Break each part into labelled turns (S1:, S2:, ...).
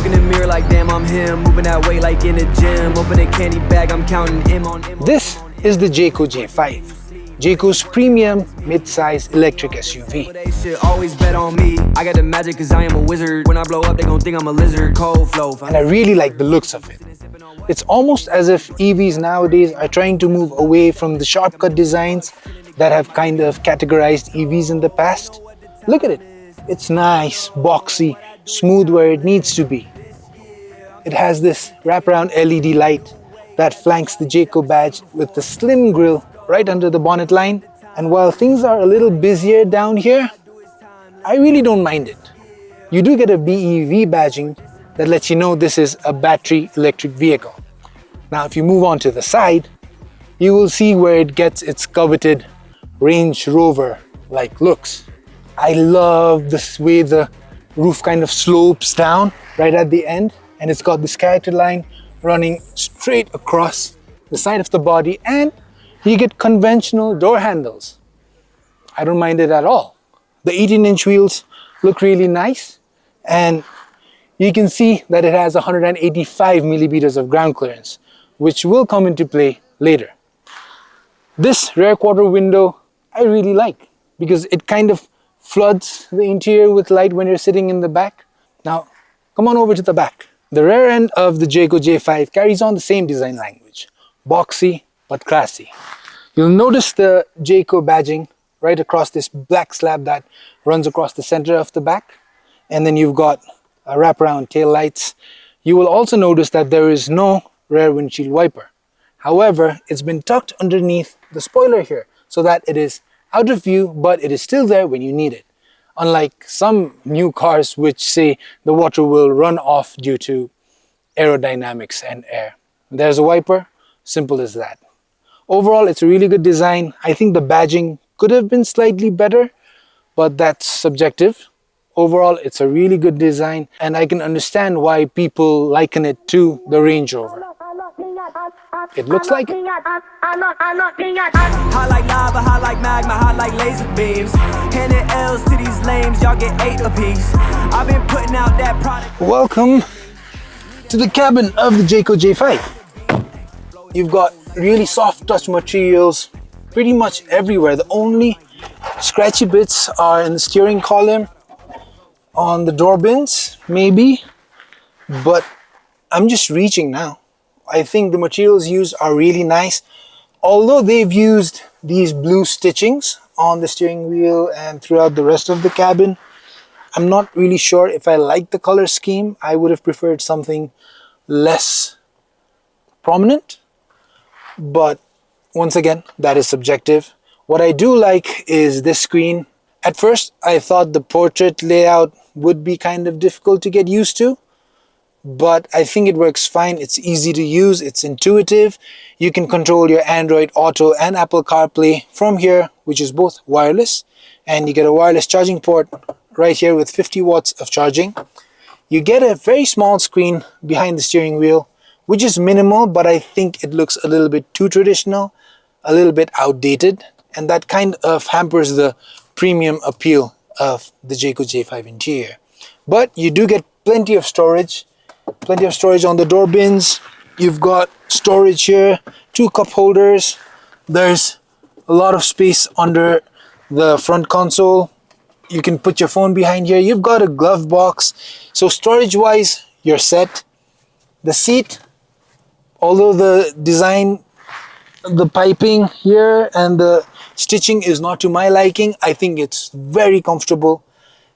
S1: in the mirror like damn I'm him. Moving that weight like in the gym. Open a candy bag, I'm counting M on M.
S2: This is the Jaecoo J5, Jaecoo's premium mid-size electric SUV.
S1: They should always bet on me. I got the magic cause I am a wizard. When I blow up, they gon' think I'm a lizard. Cold flow.
S2: And I really like the looks of it. It's almost as if EVs nowadays are trying to move away from the shortcut designs that have kind of categorized EVs in the past. Look at it. It's nice, boxy, smooth where it needs to be. It has this wraparound LED light that flanks the Jaecoo badge with the slim grille right under the bonnet line. And while things are a little busier down here, I really don't mind it. You do get a BEV badging that lets you know this is a battery electric vehicle. Now if you move on to the side, you will see where it gets its coveted Range Rover-like looks. I love this way the roof kind of slopes down right at the end, and it's got this character line running straight across the side of the body, and you get conventional door handles. I don't mind it at all. The 18-inch wheels look really nice, and you can see that it has 185 millimeters of ground clearance, which will come into play later. This rear quarter window I really like because it kind of floods the interior with light when you're sitting in the back. Now, come on over to the back. The rear end of the Jaecoo J5 carries on the same design language, boxy but classy. You'll notice the Jaecoo badging right across this black slab that runs across the center of the back, and then you've got wraparound tail lights. You will also notice that there is no rear windshield wiper. However, it's been tucked underneath the spoiler here so that it is out of view, but it is still there when you need it. Unlike some new cars which say the water will run off due to aerodynamics and air. There's a wiper, simple as that. Overall, it's a really good design. I think the badging could have been slightly better, but that's subjective. Overall, it's a really good design, and I can understand why people liken it to the Range Rover. It looks like it.
S1: Hot like lava, hot like magma, hot like laser beams. Handing L's to these lames, y'all get 8 apiece. I've been putting out that product.
S2: Welcome to the cabin of the Jaecoo J5. You've got really soft touch materials pretty much everywhere. The only scratchy bits are in the steering column, on the door bins maybe, but I'm just reaching now. I think the materials used are really nice. Although they've used these blue stitchings on the steering wheel and throughout the rest of the cabin, I'm not really sure if I like the color scheme. I would have preferred something less prominent, but once again, that is subjective. What I do like is this screen. At first, I thought the portrait layout would be kind of difficult to get used to, but I think it works fine. It's easy to use, it's intuitive. You can control your Android Auto and Apple CarPlay from here, which is both wireless, and you get a wireless charging port right here with 50 watts of charging. You get a very small screen behind the steering wheel, which is minimal, but I think it looks a little bit too traditional, a little bit outdated, and that kind of hampers the premium appeal of the Jaecoo J5 interior. But you do get plenty of storage on the door bins. You've got storage here, 2 cup holders. There's a lot of space under the front console. You can put your phone behind here. You've got a glove box. So storage wise, you're set. The seat, although the design, the piping here and the stitching is not to my liking, I think it's very comfortable.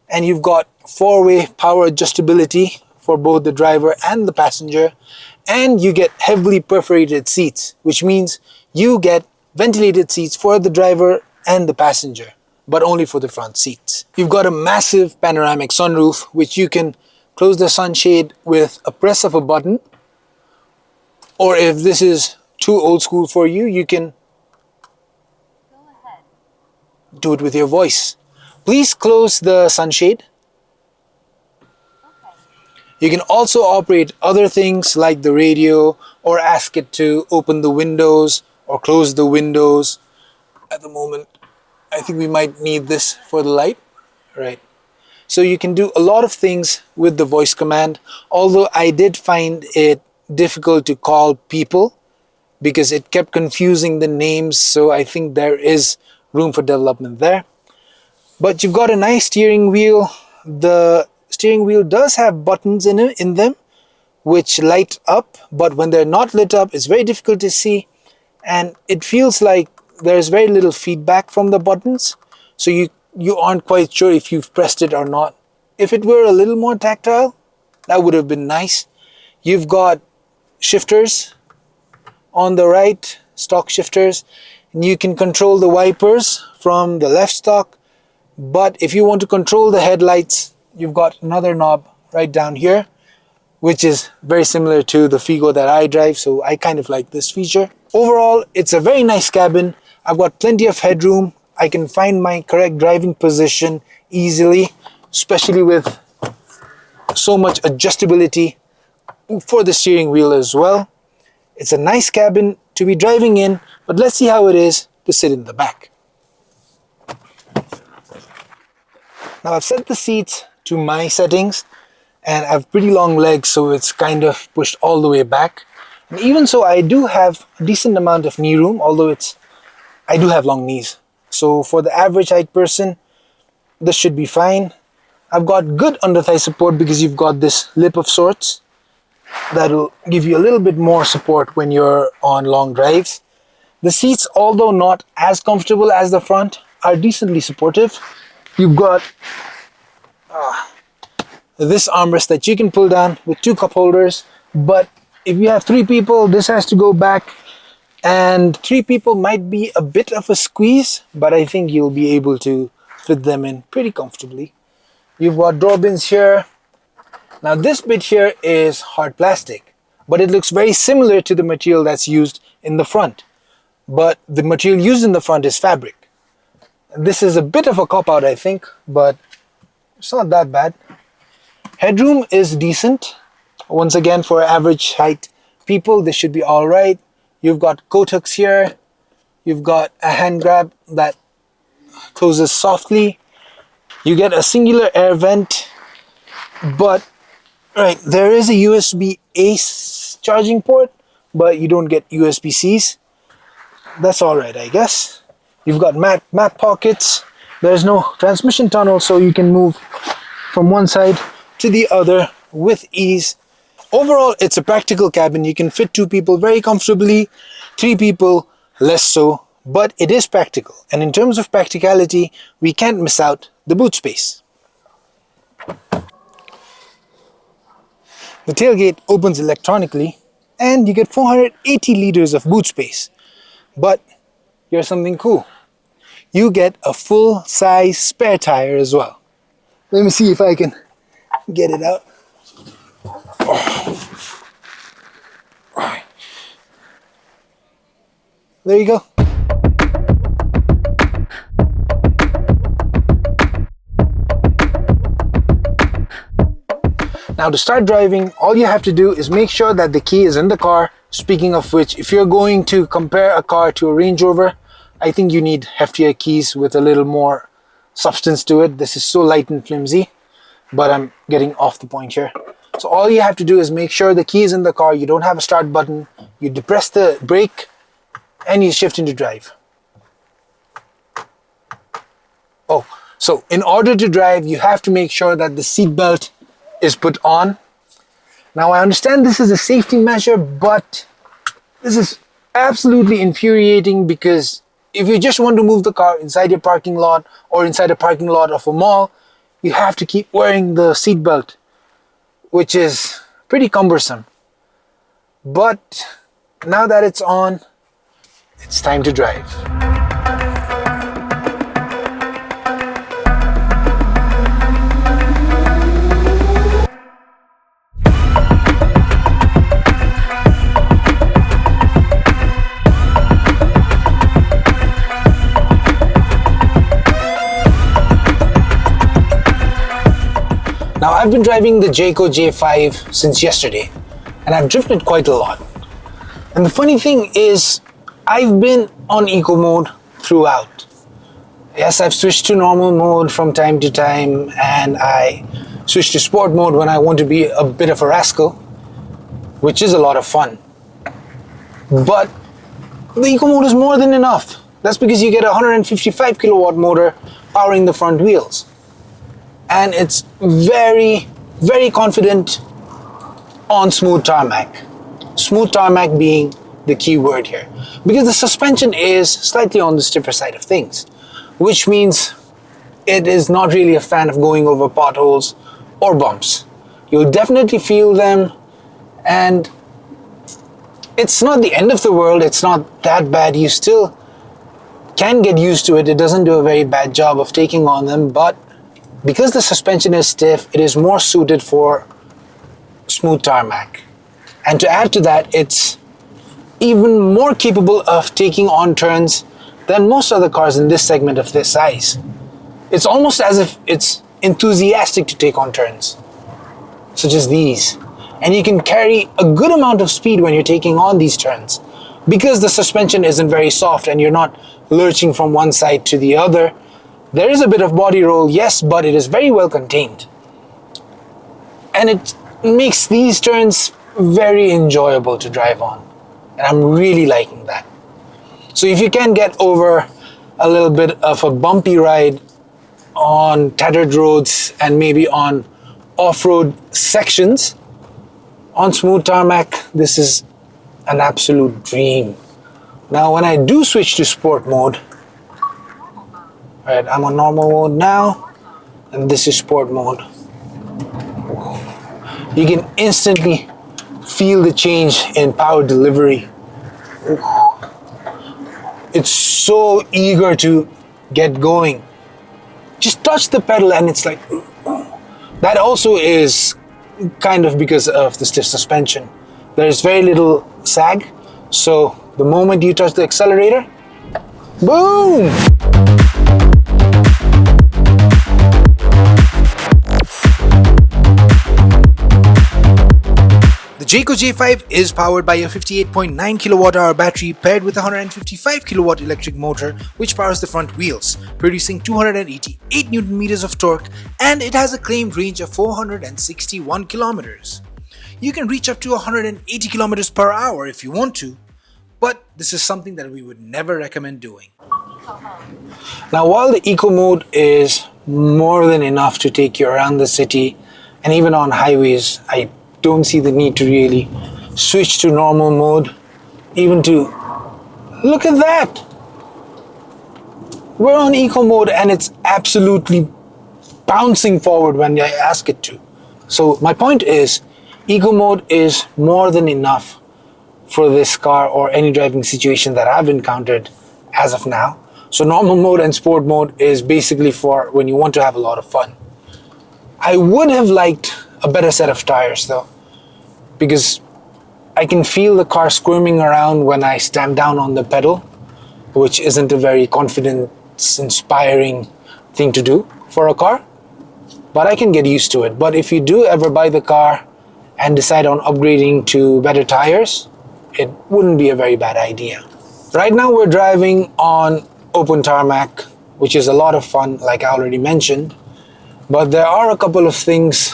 S2: And you've got 4-way power adjustability for both the driver and the passenger, and you get heavily perforated seats, which means you get ventilated seats for the driver and the passenger, but only for the front seats. You've got a massive panoramic sunroof, which you can close the sunshade with a press of a button, or if this is too old school for you, you can do it with your voice. Please close the sunshade. You can also operate other things like the radio, or ask it to open the windows or close the windows. At the moment, I think we might need this for the light, right? So you can do a lot of things with the voice command, although I did find it difficult to call people because it kept confusing the names, so I think there is room for development there. But you've got a nice steering wheel. The steering wheel does have buttons in them which light up, but when they're not lit up, it's very difficult to see, and it feels like there's very little feedback from the buttons, so you aren't quite sure if you've pressed it or not. If it were a little more tactile, that would have been nice. You've got shifters on the right, stock shifters, and you can control the wipers from the left stock. But if you want to control the headlights, you've got another knob right down here, which is very similar to the Figo that I drive, so I kind of like this feature. Overall, it's a very nice cabin. I've got plenty of headroom. I can find my correct driving position easily, especially with so much adjustability for the steering wheel as well. It's a nice cabin to be driving in, but let's see how it is to sit in the back. Now I've set the seats to my settings, and I have pretty long legs, so it's kind of pushed all the way back. And even so, I do have a decent amount of knee room, although I do have long knees. So for the average height person, this should be fine. I've got good under thigh support because you've got this lip of sorts that'll give you a little bit more support when you're on long drives. The seats, although not as comfortable as the front, are decently supportive. You've got this armrest that you can pull down with 2 cup holders, but if you have 3 people, this has to go back, and 3 people might be a bit of a squeeze, but I think you'll be able to fit them in pretty comfortably. You've got door bins here. Now this bit here is hard plastic, but it looks very similar to the material that's used in the front, but the material used in the front is fabric. This is a bit of a cop-out, I think, but it's not that bad. Headroom is decent. Once again, for average height people, this should be all right. You've got coat hooks here. You've got a hand grab that closes softly. You get a singular air vent, but there is a USB-A charging port, but you don't get USB-Cs. That's all right, I guess. You've got map pockets. There's no transmission tunnel, so you can move from one side to the other with ease. Overall, it's a practical cabin. You can fit 2 people very comfortably, 3 people less so, but it is practical. And in terms of practicality, we can't miss out the boot space. The tailgate opens electronically, and you get 480 liters of boot space. But here's something cool. You get a full-size spare tire as well. Let me see if I can get it out. There you go. Now to start driving, all you have to do is make sure that the key is in the car. Speaking of which, if you're going to compare a car to a Range Rover, I think you need heftier keys with a little more substance to it. This is so light and flimsy, but I'm getting off the point here. So all you have to do is make sure the key is in the car. You don't have a start button. You depress the brake and you shift into drive. Oh, so in order to drive, you have to make sure that the seat belt is put on. Now I understand this is a safety measure, but this is absolutely infuriating because if you just want to move the car inside your parking lot or inside a parking lot of a mall, you have to keep wearing the seat belt, which is pretty cumbersome. But now that it's on, it's time to drive. Now I've been driving the Jaecoo J5 since yesterday, and I've driven it quite a lot. And the funny thing is, I've been on eco mode throughout. Yes, I've switched to normal mode from time to time, and I switch to sport mode when I want to be a bit of a rascal, which is a lot of fun. But the eco mode is more than enough. That's because you get a 155 kilowatt motor powering the front wheels. And it's very, very confident on smooth tarmac. Smooth tarmac being the key word here. Because the suspension is slightly on the stiffer side of things, which means it is not really a fan of going over potholes or bumps. You'll definitely feel them, and it's not the end of the world. It's not that bad. You still can get used to it. It doesn't do a very bad job of taking on them, but because the suspension is stiff, it is more suited for smooth tarmac. And to add to that, it's even more capable of taking on turns than most other cars in this segment of this size. It's almost as if it's enthusiastic to take on turns, such as these. And you can carry a good amount of speed when you're taking on these turns, because the suspension isn't very soft and you're not lurching from one side to the other. There is a bit of body roll, yes, but it is very well contained. And it makes these turns very enjoyable to drive on. And I'm really liking that. So if you can get over a little bit of a bumpy ride on tattered roads and maybe on off-road sections, on smooth tarmac, this is an absolute dream. Now when I do switch to sport mode, alright, I'm on normal mode now, and this is sport mode. You can instantly feel the change in power delivery. It's so eager to get going. Just touch the pedal and it's like, that also is kind of because of the stiff suspension. There's very little sag, so the moment you touch the accelerator, boom! The Jaecoo J5 is powered by a 58.9 kilowatt-hour battery paired with a 155 kilowatt electric motor which powers the front wheels, producing 288 Newton meters of torque, and it has a claimed range of 461 kilometers. You can reach up to 180 kilometers per hour if you want to, but this is something that we would never recommend doing. Now while the eco mode is more than enough to take you around the city and even on highways, I don't see the need to really switch to normal mode, even to look at that. We're on eco mode and it's absolutely bouncing forward when I ask it to. So my point is, eco mode is more than enough for this car or any driving situation that I've encountered as of now. So normal mode and sport mode is basically for when you want to have a lot of fun. I would have liked a better set of tires though, because I can feel the car squirming around when I stamp down on the pedal, which isn't a very confidence-inspiring thing to do for a car, but I can get used to it. But if you do ever buy the car and decide on upgrading to better tires, it wouldn't be a very bad idea. Right now we're driving on open tarmac, which is a lot of fun, like I already mentioned, but there are a couple of things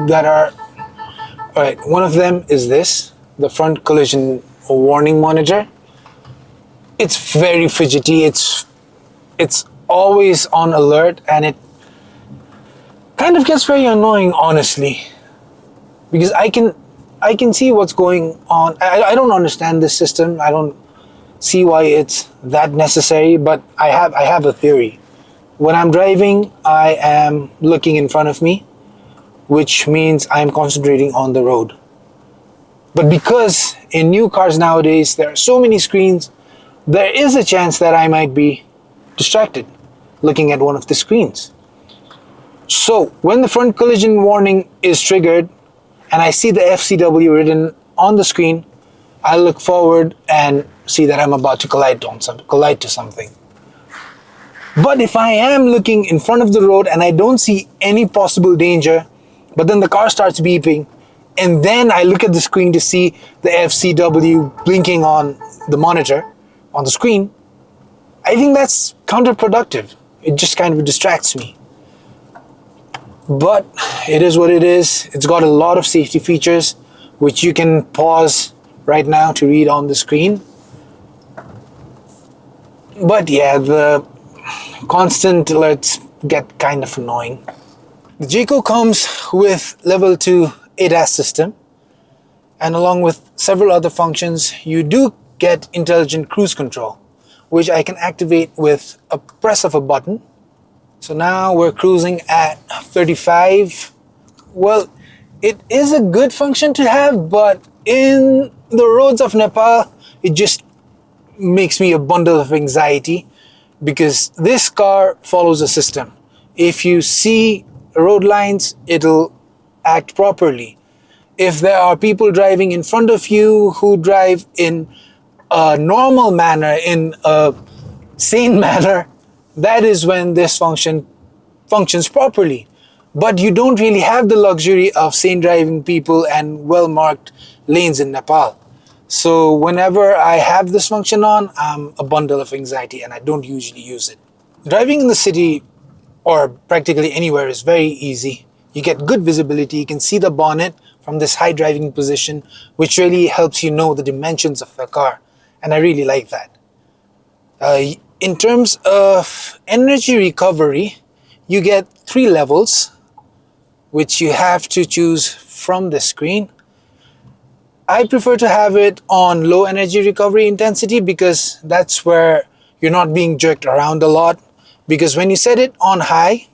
S2: that are, alright, one of them is this, the front collision warning monitor. It's very fidgety, it's always on alert, and it kind of gets very annoying, honestly, because I can see what's going on. I don't understand this system. I don't see why it's that necessary, but I have a theory. When I'm driving, I am looking in front of me, which means I'm concentrating on the road. But because in new cars nowadays there are so many screens, there is a chance that I might be distracted looking at one of the screens. So when the front collision warning is triggered and I see the FCW written on the screen, I look forward and see that I'm about to collide to something. But if I am looking in front of the road and I don't see any possible danger, but then the car starts beeping, and then I look at the screen to see the FCW blinking on the monitor, on the screen, I think that's counterproductive. it just kind of distracts me. But it is what it is. It's got a lot of safety features, which you can pause right now to read on the screen. But yeah, the constant alerts get kind of annoying. The Jaecoo comes with level 2 ADAS system, and along with several other functions, you do get intelligent cruise control, which I can activate with a press of a button. So now we're cruising at 35. Well, it is a good function to have, but in the roads of Nepal, it just makes me a bundle of anxiety, because this car follows a system. If you see road lines, it'll act properly. If there are people driving in front of you who drive in a normal manner, in a sane manner, that is when this functions properly. But you don't really have the luxury of sane driving people and well-marked lanes in Nepal. So whenever I have this function on, I'm a bundle of anxiety and I don't usually use it. Driving in the city or practically anywhere is very easy. You get good visibility, you can see the bonnet from this high driving position, which really helps you know the dimensions of the car. And I really like that. In terms of energy recovery, you get 3 levels, which you have to choose from the screen. I prefer to have it on low energy recovery intensity, because that's where you're not being jerked around a lot. Because when you set it on high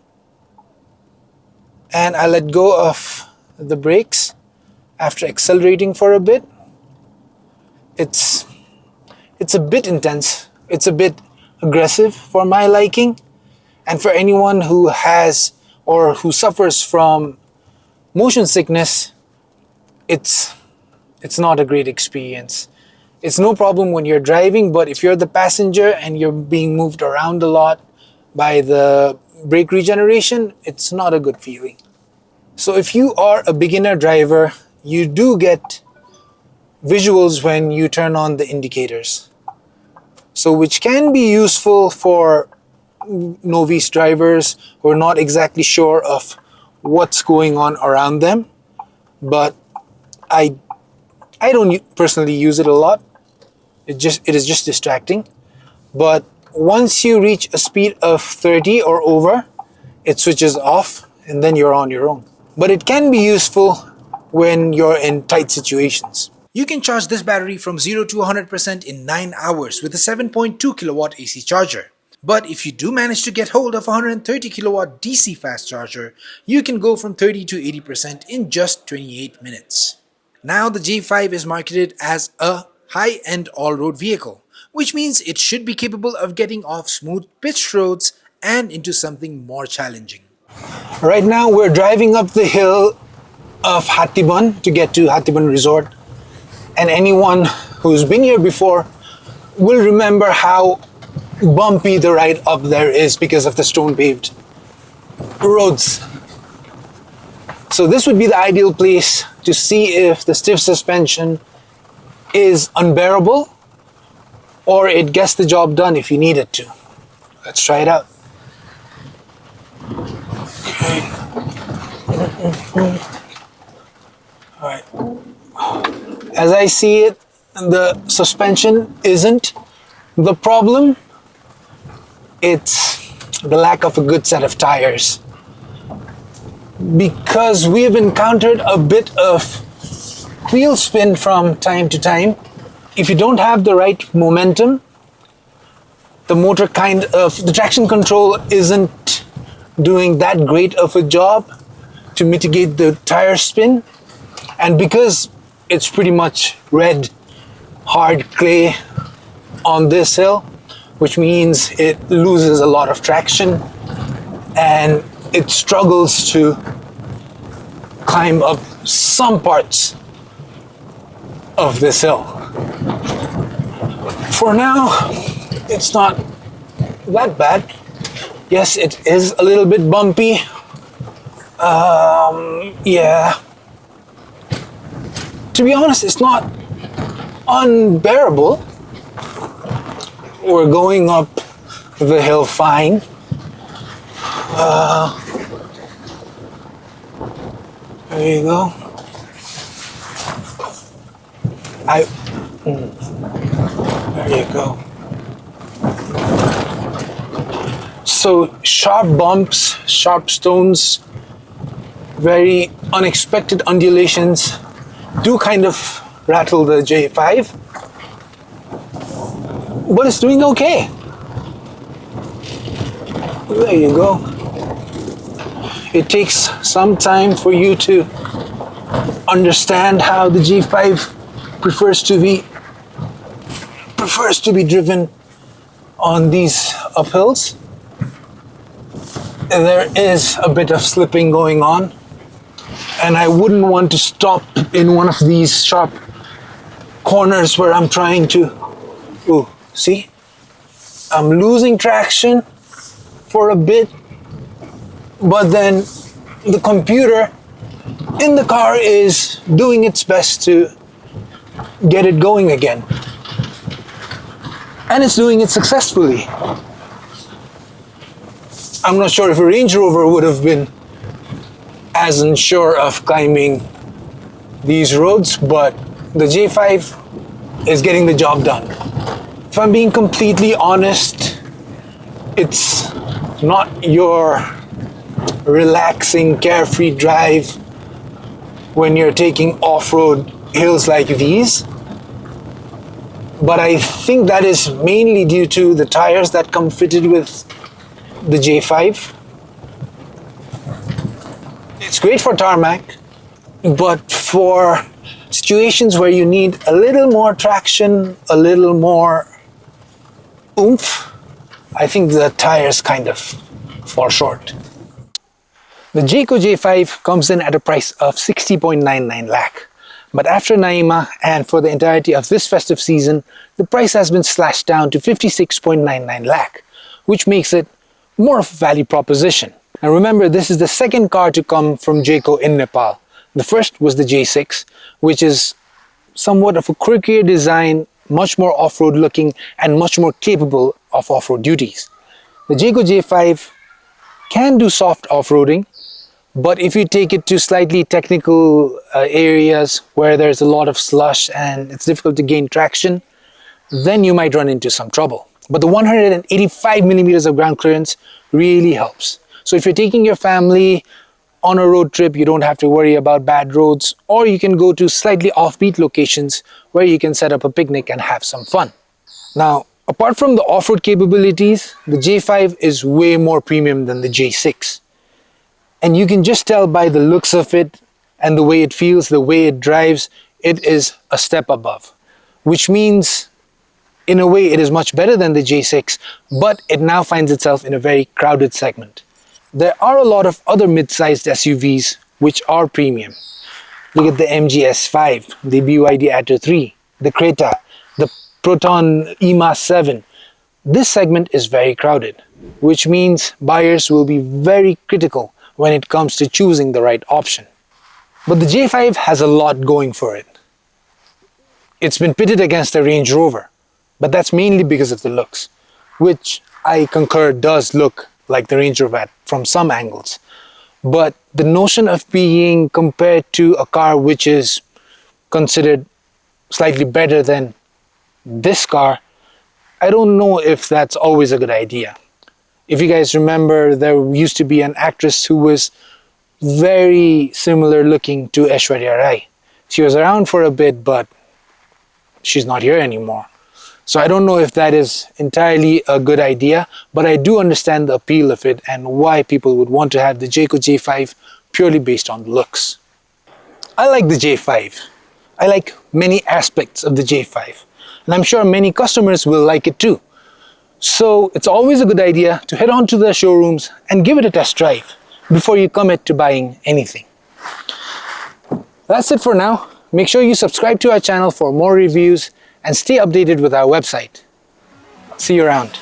S2: and I let go of the brakes after accelerating for a bit, it's a bit intense. It's a bit aggressive for my liking. And for anyone who has or who suffers from motion sickness, it's not a great experience. It's no problem when you're driving, but if you're the passenger and you're being moved around a lot by the brake regeneration, it's not a good feeling. So if you are a beginner driver, you do get visuals when you turn on the indicators. So which can be useful for novice drivers who are not exactly sure of what's going on around them. But I don't personally use it a lot. It is just distracting. But once you reach a speed of 30 or over, it switches off and then you're on your own. But it can be useful when you're in tight situations. You can charge this battery from 0 to 100% in 9 hours with a 7.2 kilowatt AC charger. But if you do manage to get hold of a 130 kilowatt DC fast charger, you can go from 30 to 80% in just 28 minutes. Now the J5 is marketed as a high-end all-road vehicle, which means it should be capable of getting off smooth pitched roads and into something more challenging. Right now we're driving up the hill of Hattiban to get to Hattiban Resort, and anyone who's been here before will remember how bumpy the ride up there is because of the stone paved roads. So this would be the ideal place to see if the stiff suspension is unbearable or it gets the job done if you need it to. Let's try it out. Okay. Alright. As I see it, the suspension isn't the problem. It's the lack of a good set of tires. Because we have encountered a bit of wheel spin from time to time. If you don't have the right momentum, the traction control isn't doing that great of a job to mitigate the tire spin. And because it's pretty much red, hard clay on this hill, which means it loses a lot of traction and it struggles to climb up some parts of this hill. For now, it's not that bad. Yes, it is a little bit bumpy. Yeah. To be honest, it's not unbearable. We're going up the hill fine. There you go. There you go. So sharp bumps, sharp stones, very unexpected undulations do kind of rattle the J5, but it's doing okay. There you go. It takes some time for you to understand how the J5 prefers to be driven on these uphills. And there is a bit of slipping going on, and I wouldn't want to stop in one of these sharp corners where I'm trying to, ooh, see? I'm losing traction for a bit, but then the computer in the car is doing its best to get it going again. And it's doing it successfully. I'm not sure if a Range Rover would have been as unsure of climbing these roads, but the J5 is getting the job done. If I'm being completely honest, it's not your relaxing, carefree drive when you're taking off-road hills like these. But I think that is mainly due to the tires that come fitted with the J5. It's great for tarmac, but for situations where you need a little more traction, a little more oomph, I think the tires kind of fall short. The Jaecoo J5 comes in at a price of 60.99 lakh. But after Naima and for the entirety of this festive season, the price has been slashed down to 56.99 lakh, which makes it more of a value proposition. Now remember, this is the second car to come from Jaecoo in Nepal. The first was the J6, which is somewhat of a quirkier design, much more off-road looking and much more capable of off-road duties. The Jaecoo J5 can do soft off-roading, but if you take it to slightly technical areas where there's a lot of slush and it's difficult to gain traction, then you might run into some trouble. But the 185 millimeters of ground clearance really helps. So if you're taking your family on a road trip, you don't have to worry about bad roads, or you can go to slightly offbeat locations where you can set up a picnic and have some fun. Now, apart from the off-road capabilities, the J5 is way more premium than the J6. And you can just tell by the looks of it and the way it feels, the way it drives, it is a step above. Which means, in a way, it is much better than the J6, but it now finds itself in a very crowded segment. There are a lot of other mid-sized SUVs which are premium. Look at the MG S5, the BYD Atto 3, the Creta, the Proton E-MAS 7. This segment is very crowded, which means buyers will be very critical when it comes to choosing the right option. But the J5 has a lot going for it. It's been pitted against the Range Rover, but that's mainly because of the looks, which I concur does look like the Range Rover from some angles. But the notion of being compared to a car which is considered slightly better than this car, I don't know if that's always a good idea. If you guys remember, there used to be an actress who was very similar looking to Aishwarya Rai. She was around for a bit, but she's not here anymore. So I don't know if that is entirely a good idea, but I do understand the appeal of it and why people would want to have the Jaecoo J5 purely based on looks. I like the J5. I like many aspects of the J5, and I'm sure many customers will like it too. So it's always a good idea to head on to the showrooms and give it a test drive before you commit to buying anything. That's it for now. Make sure you subscribe to our channel for more reviews and stay updated with our website. See you around.